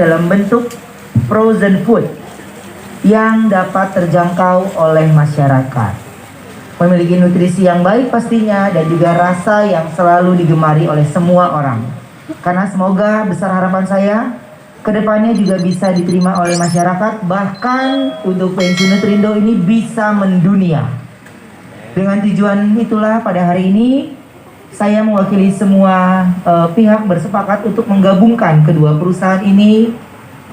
dalam bentuk frozen food yang dapat terjangkau oleh masyarakat. Memiliki nutrisi yang baik pastinya dan juga rasa yang selalu digemari oleh semua orang. Karena semoga besar harapan saya, kedepannya juga bisa diterima oleh masyarakat, bahkan untuk Bensu Nutrindo ini bisa mendunia. Dengan tujuan itulah pada hari ini saya mewakili semua pihak bersepakat untuk menggabungkan kedua perusahaan ini,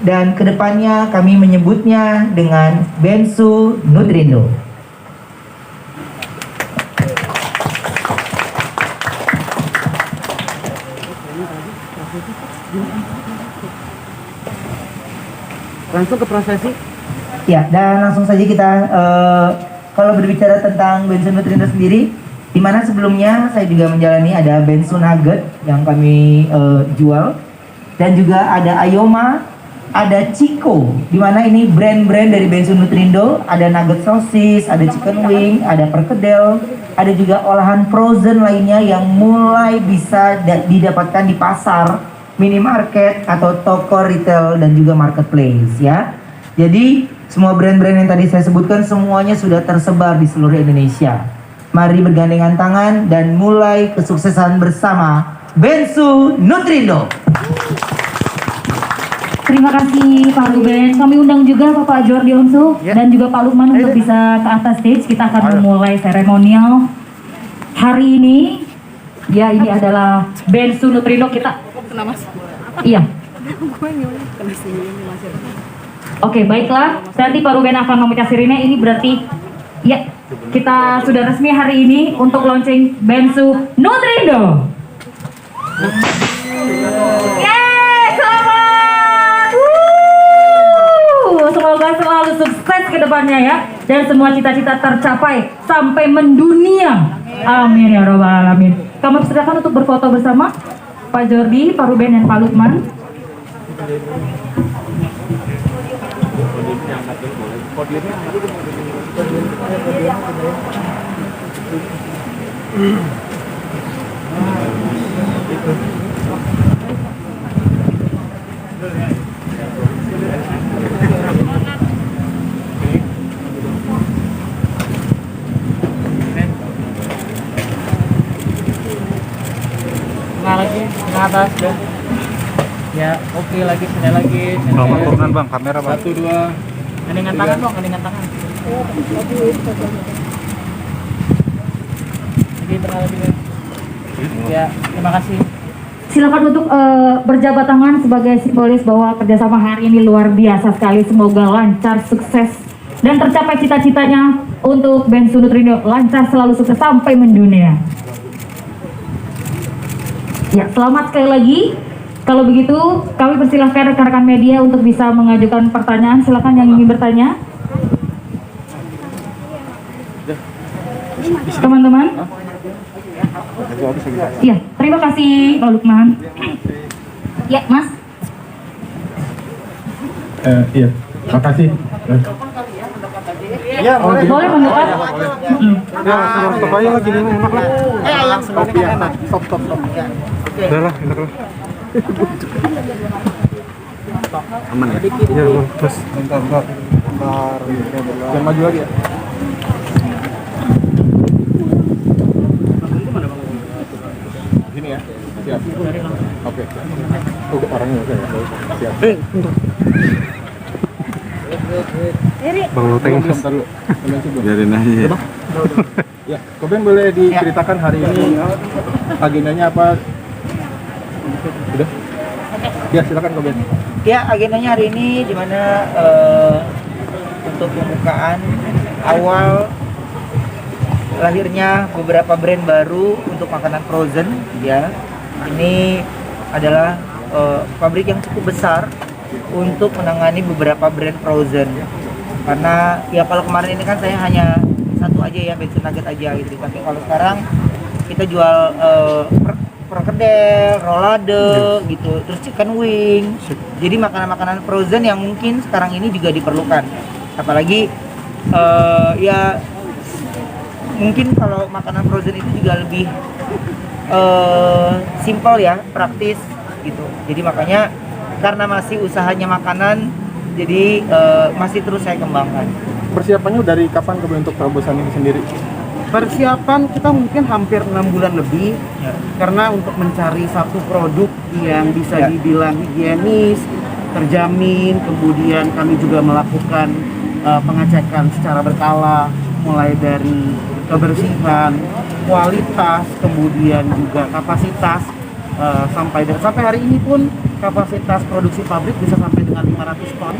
dan kedepannya kami menyebutnya dengan Bensu Nutrindo. Langsung ke prosesi? Ya, dan langsung saja kita kalau berbicara tentang Bensu Nutrindo sendiri, di mana sebelumnya saya juga menjalani ada Bensu Nugget yang kami jual, dan juga ada Ayoma, ada Chico, di mana ini brand-brand dari Bensu Nutrindo. Ada nugget sosis, ada chicken wing, ada perkedel, ada juga olahan frozen lainnya yang mulai bisa didapatkan di pasar, minimarket atau toko retail dan juga marketplace ya. Jadi semua brand-brand yang tadi saya sebutkan semuanya sudah tersebar di seluruh Indonesia. Mari bergandengan tangan dan mulai kesuksesan bersama Bensu Nutrindo. Terima kasih Pak Ruben. Kami undang juga Bapak Jordi Onsu dan juga Pak Lukman untuk bisa ke atas stage. Kita akan memulai seremonial hari ini. Ya, ini adalah Bensu Nutrindo kita. Iya. Oke, baiklah. Nanti Pak Ruben akan memecah sirine. Ini berarti ya, kita sudah resmi hari ini untuk launching Bensu Nutrindo. Yeay, selamat! Semoga selalu sukses ke depannya ya, dan semua cita-cita tercapai sampai mendunia. Amin ya robbal alamin. Kami persilakan untuk berfoto bersama Pak Jordi, Pak Ruben, dan Pak Lukman. Lagi ke atas deh. Ya, oke, lagi sini lagi. Bang, turunan bang, kamera bang. 1, 2. Geningan tangan dong, geningan tangan. Lagi tengah lagi deh. Ya, terima kasih. Silakan untuk berjabat tangan sebagai simbolis bahwa kerjasama hari ini luar biasa sekali. Semoga lancar, sukses, dan tercapai cita-citanya untuk Bensu Nutrindo. Lancar, selalu sukses sampai mendunia. Ya, selamat sekali lagi. Kalau begitu, kami persilahkan rekan-rekan media untuk bisa mengajukan pertanyaan. Silakan yang ingin bertanya. Teman-teman. Iya, terima kasih Pak Lukman. Ya, Mas. Iya, makasih. Ya, Boleh mendekat. Ya, stop aja lah, gini enak lah. yang sebenarnya enak. Stop. Udah lah, enak lah. Aman ya? Iya, aman. Terus. Bentar. Jangan maju lagi ya. Sini ya? Siap. Oke. Orangnya oke ya? Siap. Bentar. Bang Loteng mas. Biarin aja ya. Ya, Koben boleh diceritakan hari ini agendanya apa? Udah? Ya, silakan Koben. Ya, agendanya hari ini di mana untuk pembukaan awal lahirnya beberapa brand baru untuk makanan frozen ya. Ini adalah pabrik yang cukup besar untuk menangani beberapa brand frozen. Karena ya kalau kemarin ini kan saya hanya satu aja ya, Bensu Nugget aja gitu. Tapi kalau sekarang kita jual perkedel, rolade gitu, terus chicken wing. Jadi makanan-makanan frozen yang mungkin sekarang ini juga diperlukan. Apalagi ya mungkin kalau makanan frozen itu juga lebih simple ya, praktis gitu. Jadi makanya karena masih usahanya makanan, jadi masih terus saya kembangkan. Persiapannya dari kapan untuk terobosan ini sendiri? Persiapan kita mungkin hampir 6 bulan lebih karena untuk mencari satu produk yang bisa dibilang higienis, terjamin, kemudian kami juga melakukan pengecekan secara berkala mulai dari kebersihan, kualitas, kemudian juga kapasitas sampai hari ini pun kapasitas produksi pabrik bisa sampai dengan 500 ton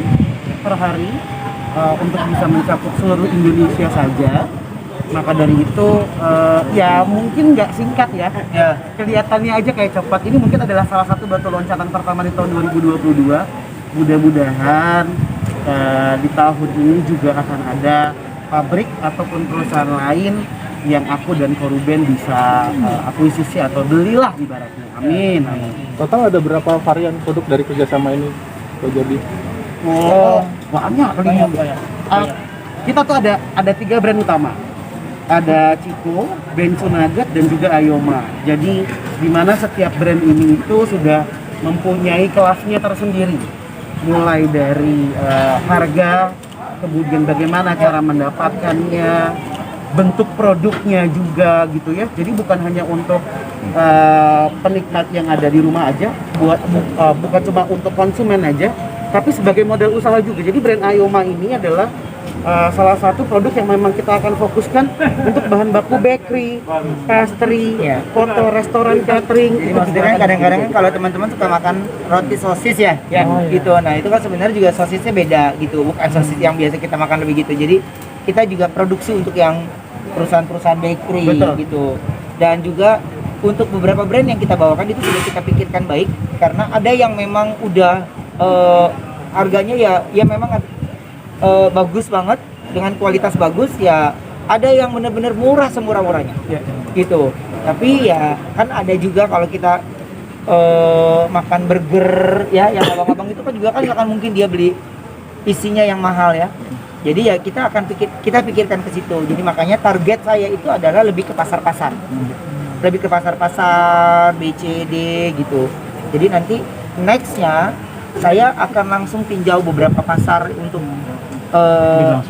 per hari untuk bisa mencakup seluruh Indonesia saja. Maka dari itu ya mungkin nggak singkat ya, kelihatannya aja kayak cepat. Ini mungkin adalah salah satu batu loncatan pertama di tahun 2022. Mudah-mudahan di tahun ini juga akan ada pabrik ataupun perusahaan lain yang aku dan Koruben bisa akuisisi atau belilah ibaratnya. Amin. Total ada berapa varian produk dari kerjasama ini, Pak Jordi? Banyak. Kita tuh ada 3 brand utama. Ada Ciko, Bensu Nugget, dan juga Ayoma. Jadi di mana setiap brand ini itu sudah mempunyai kelasnya tersendiri. Mulai dari harga, kemudian bagaimana cara mendapatkannya, bentuk produknya juga gitu ya. Jadi bukan hanya untuk penikmat yang ada di rumah aja, bukan cuma untuk konsumen aja, tapi sebagai model usaha juga. Jadi brand Ayoma ini adalah salah satu produk yang memang kita akan fokuskan untuk bahan baku bakery, pastry, foto restoran catering. Jadi maksudnya kan kadang-kadang kan kalau teman-teman suka makan roti sosis ya, gitu. Nah itu kan sebenarnya juga sosisnya beda gitu, bukan sosis yang biasa kita makan lebih gitu. Jadi kita juga produksi untuk yang perusahaan-perusahaan bakery gitu. Dan juga untuk beberapa brand yang kita bawakan itu sudah kita pikirkan baik, karena ada yang memang udah harganya ya memang bagus banget dengan kualitas bagus, ya ada yang benar-benar murah semurah-murahnya gitu. Tapi ya kan ada juga kalau kita makan burger ya yang abang-abang itu kan juga kan nggak akan mungkin dia beli isinya yang mahal ya. Jadi ya kita pikirkan ke situ. Jadi makanya target saya itu adalah lebih ke pasar-pasar. Lebih ke pasar-pasar B, C, D gitu. Jadi nanti nextnya saya akan langsung tinjau beberapa pasar untuk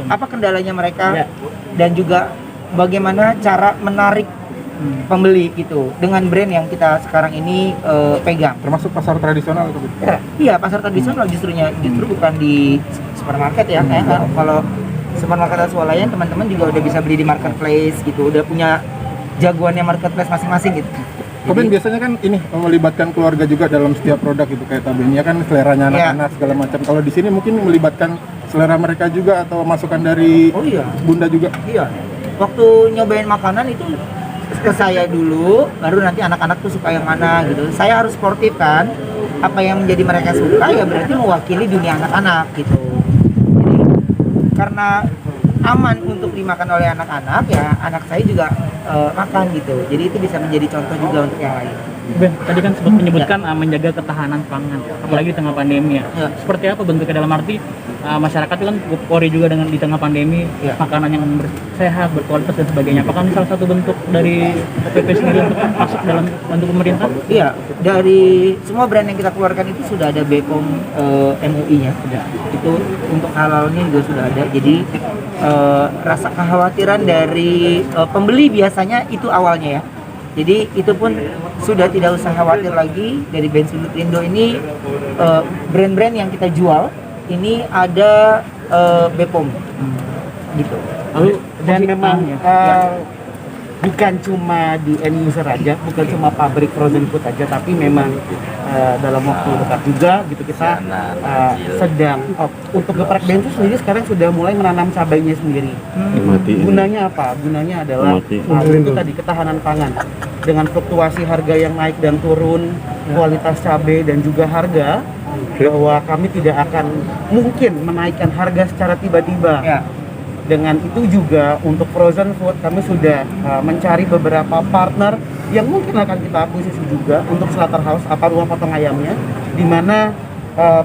apa kendalanya mereka dan juga bagaimana cara menarik pembeli gitu dengan brand yang kita sekarang ini pegang. Termasuk pasar tradisional itu? Iya, pasar tradisional justru bukan di supermarket ya. Kalau supermarket atau swalayan teman-teman juga udah bisa beli di marketplace gitu, udah punya jagoannya marketplace masing-masing gitu. Koben biasanya kan ini melibatkan keluarga juga dalam setiap produk gitu, kayak Tabennya kan seleranya anak-anak segala macam. Kalau di sini mungkin melibatkan selera mereka juga atau masukan dari bunda juga. Iya. Waktu nyobain makanan itu ke saya dulu, baru nanti anak-anak tuh suka yang mana gitu. Saya harus sportif kan. Apa yang menjadi mereka suka ya berarti mewakili dunia anak-anak gitu. Jadi karena aman untuk dimakan oleh anak-anak, ya anak saya juga makan gitu. Jadi itu bisa menjadi contoh juga untuk yang lain. Ben, tadi kan sempat menyebutkan menjaga ketahanan pangan, apalagi di tengah pandemi ya. Seperti apa bentuknya dalam arti masyarakat itu kan worry juga dengan di tengah pandemi, makanan yang sehat, berkualitas dan sebagainya. Apakah ini salah satu bentuk dari OPP sendiri untuk masuk dalam bantu pemerintah? Iya, dari semua brand yang kita keluarkan itu sudah ada BPOM MUI-nya. Itu untuk halalnya juga sudah ada. Jadi rasa kekhawatiran dari pembeli biasanya itu awalnya ya. Jadi itu pun sudah tidak usah khawatir lagi. Dari Bensu Nutrindo ini brand-brand yang kita jual ini ada BPOM gitu. Lalu dan memang bukan cuma di end user aja, bukan cuma pabrik frozen food aja, tapi memang dalam waktu dekat juga gitu kita sedang untuk geprek Bensu sendiri sekarang sudah mulai menanam cabainya sendiri. Gunanya apa? Gunanya adalah itu tadi ketahanan pangan. Dengan fluktuasi harga yang naik dan turun, kualitas cabai dan juga harga, bahwa kami tidak akan mungkin menaikkan harga secara tiba-tiba. Dengan itu juga untuk frozen food kami sudah mencari beberapa partner yang mungkin akan kita akuisisi juga untuk slaughterhouse apa rumah potong ayamnya, di mana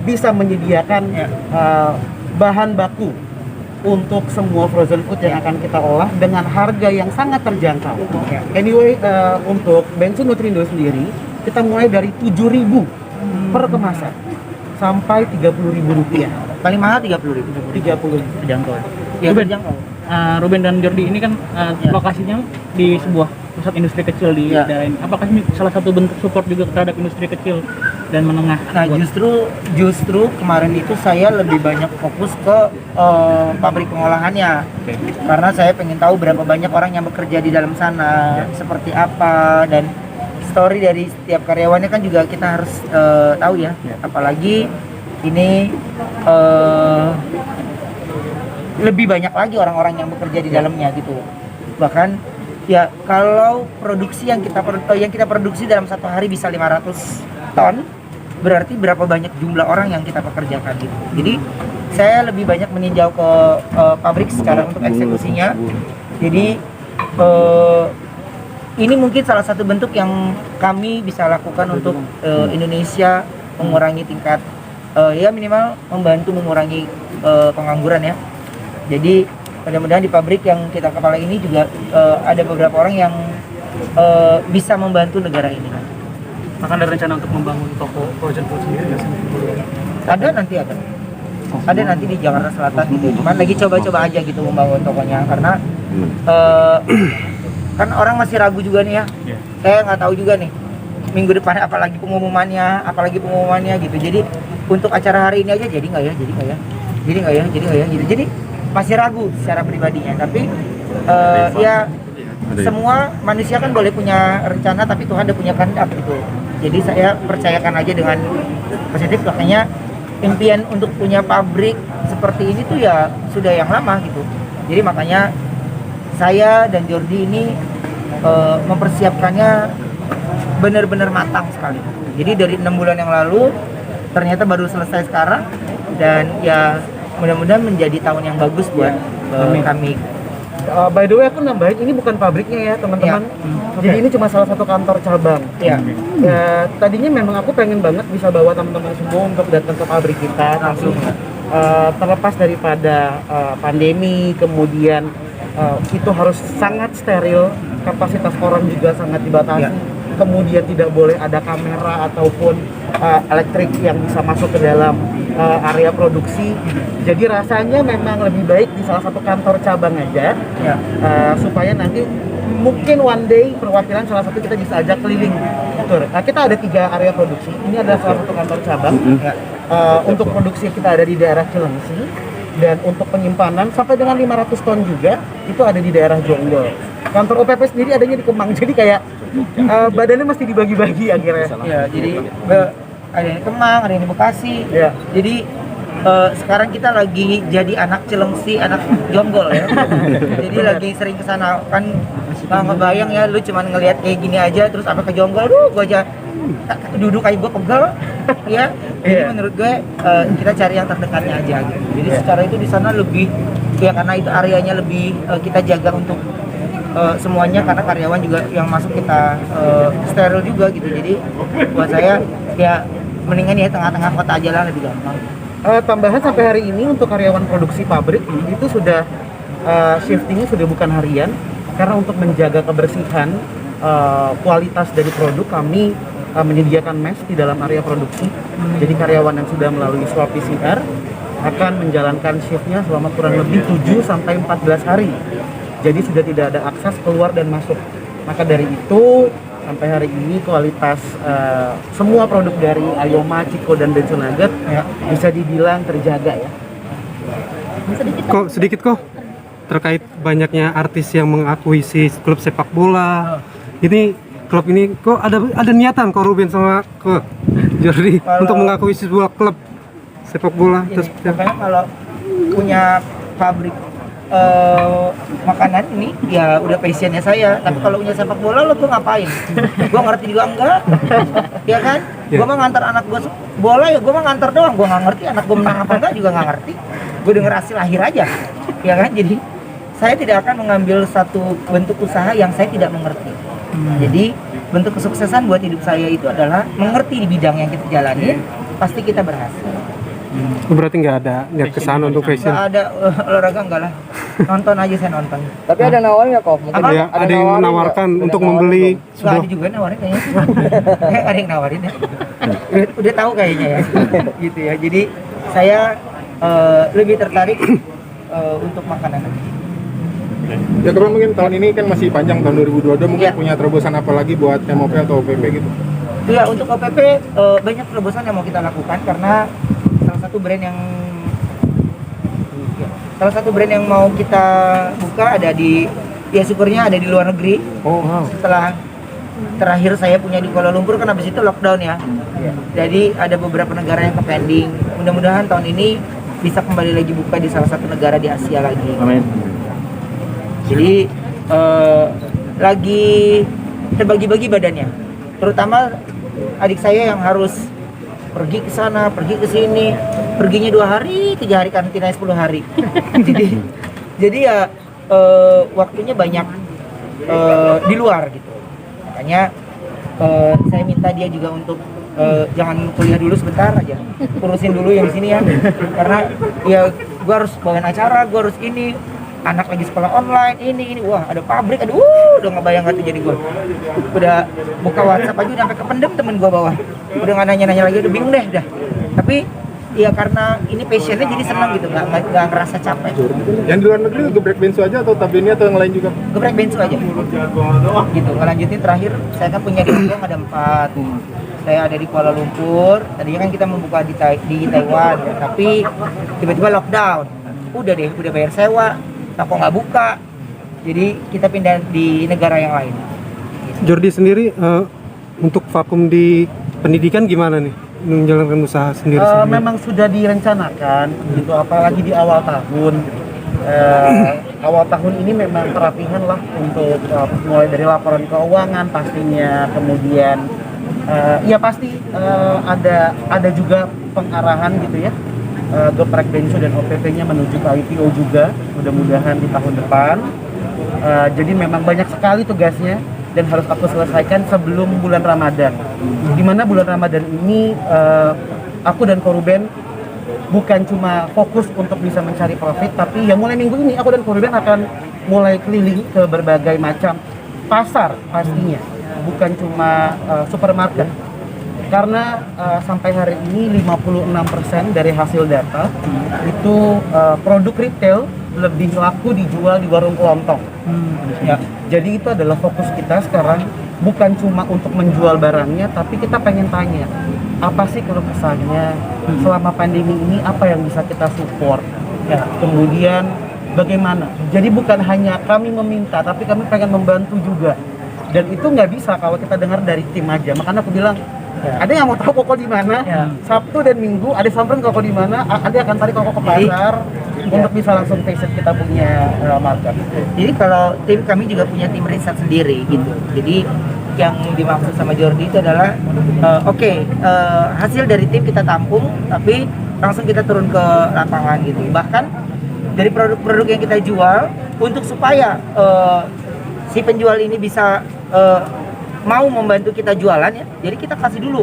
bisa menyediakan bahan baku untuk semua frozen food yang akan kita olah dengan harga yang sangat terjangkau. Anyway, untuk Bensu Nutrindo sendiri kita mulai dari 7.000 per kemasan sampai Rp30.000. Paling mahal 30.000. 30. Terjangkau. Ya, Ruben, terjangkau. Ruben dan Jordi ini kan lokasinya di sebuah pusat industri kecil di Ya. daerah ini. Apakah ini salah satu bentuk support juga terhadap industri kecil dan menengah? Nah, justru kemarin itu saya lebih banyak fokus ke pabrik pengolahannya. Oke. Karena saya pengen tahu berapa banyak orang yang bekerja di dalam sana, seperti apa, dan story dari setiap karyawannya kan juga kita harus tahu ya. Apalagi ini lebih banyak lagi orang-orang yang bekerja di dalamnya gitu. Bahkan ya kalau produksi yang kita produksi dalam satu hari bisa 500 ton, berarti berapa banyak jumlah orang yang kita pekerjakan gitu. Jadi saya lebih banyak meninjau ke pabrik secara untuk eksekusinya. Jadi ini mungkin salah satu bentuk yang kami bisa lakukan untuk Indonesia mengurangi tingkat ya minimal membantu mengurangi pengangguran ya. Jadi mudah-mudahan di pabrik yang kita kepala ini juga ada beberapa orang yang bisa membantu negara ini. Maka ada rencana untuk membangun toko frozen food sendiri nggak sih? Ada nanti di Jakarta Selatan gitu. Cuman lagi coba-coba aja gitu membangun tokonya karena kan orang masih ragu juga nih ya. Iya. Saya nggak tahu juga nih minggu depan apalagi pengumumannya gitu. Jadi untuk acara hari ini aja jadi nggak ya gitu. Jadi masih ragu secara pribadinya. Tapi ya semua manusia kan boleh punya rencana tapi Tuhan udah punya kehendak gitu. Jadi saya percayakan aja dengan positif. Makanya impian untuk punya pabrik seperti ini tuh ya sudah yang lama gitu. Jadi makanya saya dan Jordi ini mempersiapkannya benar-benar matang sekali. Jadi dari 6 bulan yang lalu ternyata baru selesai sekarang, dan ya mudah-mudahan menjadi tahun yang bagus buat kami. By the way, aku nambahin, ini bukan pabriknya ya teman-teman. Jadi ini cuma salah satu kantor cabang. Ya. Ya, tadinya memang aku pengen banget bisa bawa teman-teman semua untuk datang ke pabrik kita, Langsung. terlepas daripada pandemi, kemudian itu harus sangat steril, kapasitas orang juga sangat dibatasi. Ya. Kemudian tidak boleh ada kamera ataupun elektrik yang bisa masuk ke dalam area produksi. Jadi rasanya memang lebih baik di salah satu kantor cabang aja, Ya. supaya nanti mungkin one day perwakilan salah satu kita bisa ajak keliling tour. Kita ada 3 area produksi. Ini adalah salah satu kantor cabang. Ya. Untuk produksi kita ada di daerah Cilengsi, dan untuk penyimpanan sampai dengan 500 ton juga itu ada di daerah Jonggol. Kantor OPP sendiri adanya di Kemang. Jadi kayak badannya mesti dibagi-bagi akhirnya. Ya, jadi ada yang di Kemang, ada yang di Bekasi. Ya. Jadi sekarang kita lagi jadi anak Cilengsi, anak Jonggol ya. Jadi lagi sering kesana kan, nggak ngebayang ya, lu cuman ngelihat kayak gini aja terus apa ke Jonggol, gua aja duduk kayak gua pegel ya. Jadi menurut gue kita cari yang terdekatnya aja gitu. Jadi secara itu di sana lebih ya, karena itu areanya lebih kita jaga untuk semuanya, karena karyawan juga yang masuk kita steril juga gitu. Jadi buat saya ya mendingan ya tengah-tengah kota aja lah, lebih gampang. Tambahan sampai hari ini untuk karyawan produksi pabrik itu sudah shiftingnya sudah bukan harian, karena untuk menjaga kebersihan kualitas dari produk kami menyediakan mesh di dalam area produksi. Jadi karyawan yang sudah melalui swab PCR akan menjalankan shiftnya selama kurang lebih 7 sampai 14 hari. Jadi sudah tidak ada akses keluar dan masuk. Maka dari itu sampai hari ini kualitas semua produk dari Ayoma, Ciko, dan Benson Nugget bisa dibilang terjaga ya. Sedikit kok terkait banyaknya artis yang mengakuisisi klub sepak bola. Ini klub ini kok ada niatan kok Ruben sama ke Jordi untuk mengakuisisi sebuah klub sepak bola. Terus kalau punya pabrik makanan ini ya udah passionnya saya. Tapi kalau punya sepak bola lo tuh ngapain? Gua ngerti juga enggak, ya kan? Gua mah ngantar anak gua bola ya, gua mah ngantar doang. Gua nggak ngerti anak gua menang apa enggak juga nggak ngerti. Gua denger hasil akhir aja, ya kan? Jadi saya tidak akan mengambil satu bentuk usaha yang saya tidak mengerti. Jadi bentuk kesuksesan buat hidup saya itu adalah mengerti di bidang yang kita jalani, pasti kita berhasil. Berarti nggak ada niat kesana untuk fashion. Nggak ada olahraga, enggak lah. Nonton aja, saya nonton. Tapi ada nawarin nggak kok? Mungkin Ada yang menawarkan untuk membeli Nggak ada juga nawarin kayaknya. Kayak ada yang nawarin ya. udah tahu kayaknya ya. Gitu ya. Jadi saya lebih tertarik untuk makanan. Ya kalau mungkin tahun ini kan masih panjang, tahun 2022 mungkin Ya. punya terobosan apa lagi buat MOP atau OPP gitu? Iya, untuk OPP banyak terobosan yang mau kita lakukan karena salah satu brand yang mau kita buka ada di, ya syukurnya ada di luar negeri. Oh, wow. Setelah terakhir saya punya di Kuala Lumpur kan habis itu lockdown ya. Jadi ada beberapa negara yang pending. Mudah-mudahan tahun ini bisa kembali lagi buka di salah satu negara di Asia lagi. Amin. Jadi lagi terbagi-bagi badannya. Terutama adik saya yang harus pergi ke sana, pergi ke sini, perginya 2 hari, 3 hari karantina 10 hari. jadi ya waktunya banyak di luar gitu. Makanya saya minta dia juga untuk jangan kuliah dulu sebentar aja, urusin dulu yang di sini ya. Karena ya gua harus bawain acara, gua harus ini, anak lagi sekolah online, ini wah ada pabrik, aduh udah nggak bayang tuh jadi gua udah buka WhatsApp aja udah sampai kependem temen gua bawah, udah nggak nanya lagi, udah bingung deh dah. Tapi ya karena ini passionnya jadi senang gitu, nggak ngerasa capek. Yang di luar negeri geprek bensu aja atau tabini atau yang lain juga? Geprek bensu aja gitu. Ngelanjutin terakhir saya kan punya di Hong Kong ada 4, saya ada di Kuala Lumpur. Tadinya kan kita membuka di Taiwan, tapi tiba-tiba lockdown. Udah bayar sewa, toko nggak buka, jadi kita pindah di negara yang lain. Jordi sendiri untuk vakum di pendidikan gimana nih menjalankan usaha sendiri? Memang sudah direncanakan gitu, apalagi di awal tahun. Awal tahun ini memang perapihan lah untuk mulai dari laporan keuangan pastinya, kemudian ya pasti ada juga pengarahan gitu ya, geprek bensu dan OPP-nya menuju ke IPO juga, mudah-mudahan di tahun depan. Jadi memang banyak sekali tugasnya dan harus aku selesaikan sebelum bulan Ramadan. Dimana bulan Ramadan ini aku dan Koruben bukan cuma fokus untuk bisa mencari profit, tapi ya mulai minggu ini aku dan Koruben akan mulai keliling ke berbagai macam pasar pastinya, bukan cuma supermarket. Karena sampai hari ini 56% dari hasil data itu produk retail lebih laku dijual di warung kelontong. Ya, jadi itu adalah fokus kita sekarang, bukan cuma untuk menjual barangnya, tapi kita pengen tanya apa sih keluh kesahnya selama pandemi ini, apa yang bisa kita support. Ya, kemudian bagaimana? Jadi bukan hanya kami meminta, tapi kami pengen membantu juga. Dan itu nggak bisa kalau kita dengar dari tim aja. Makanya aku bilang, ada yang mau tahu Koko di mana? Sabtu dan Minggu ada samperin Koko di mana? Ada akan tarik Koko ke pasar untuk bisa langsung visit kita punya market. Jadi kalau tim kami juga punya tim riset sendiri gitu. Jadi yang dimaksud sama Jordi itu adalah hasil dari tim kita tampung, tapi langsung kita turun ke lapangan gitu. Bahkan dari produk-produk yang kita jual, untuk supaya si penjual ini bisa mau membantu kita jualan ya, jadi kita kasih dulu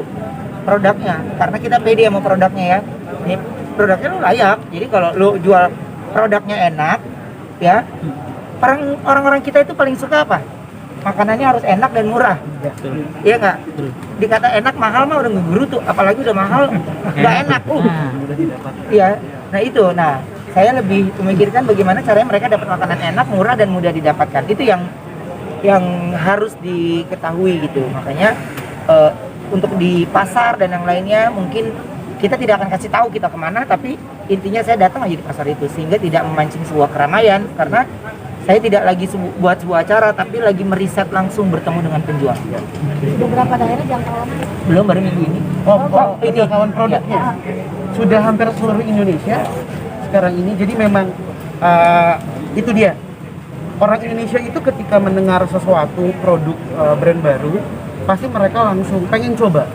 produknya karena kita pede sama produknya ya. Ini produknya lu layak, jadi kalau lu jual produknya enak ya, orang-orang kita itu paling suka apa? Makanannya harus enak dan murah. Iya nggak? Dikata enak mahal mah udah ngeburu tuh, apalagi udah mahal nggak enak. Iya, nah itu. Nah, saya lebih memikirkan bagaimana caranya mereka dapat makanan enak, murah dan mudah didapatkan. Itu yang harus diketahui gitu. Makanya untuk di pasar dan yang lainnya mungkin kita tidak akan kasih tahu kita kemana, tapi intinya saya datang aja di pasar itu sehingga tidak memancing sebuah keramaian, karena saya tidak lagi buat sebuah acara, tapi lagi meriset langsung bertemu dengan penjual. Beberapa daerah jangkauan Belum, baru minggu ini. Ini kawan produknya sudah hampir seluruh Indonesia sekarang ini. Jadi memang itu dia, orang Indonesia itu ketika mendengar sesuatu produk brand baru pasti mereka langsung pengen coba.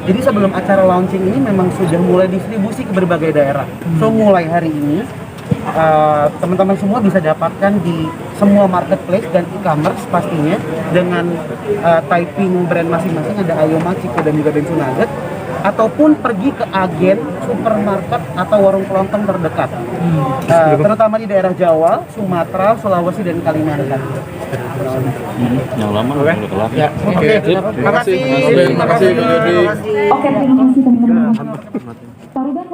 Jadi sebelum acara launching ini memang sudah mulai distribusi ke berbagai daerah. So mulai hari ini teman-teman semua bisa dapatkan di semua marketplace dan e-commerce pastinya dengan typing brand masing-masing, ada Ayoma, Ciko dan juga Bensu Nugget, ataupun pergi ke agen supermarket atau warung kelontong terdekat, terutama di daerah Jawa, Sumatera, Sulawesi dan Kalimantan. Yang lama udah kelar. Ya, oke. Terima kasih. Terima kasih, Bang Jordi. Oke, terima kasih teman-teman. Pak Ruben.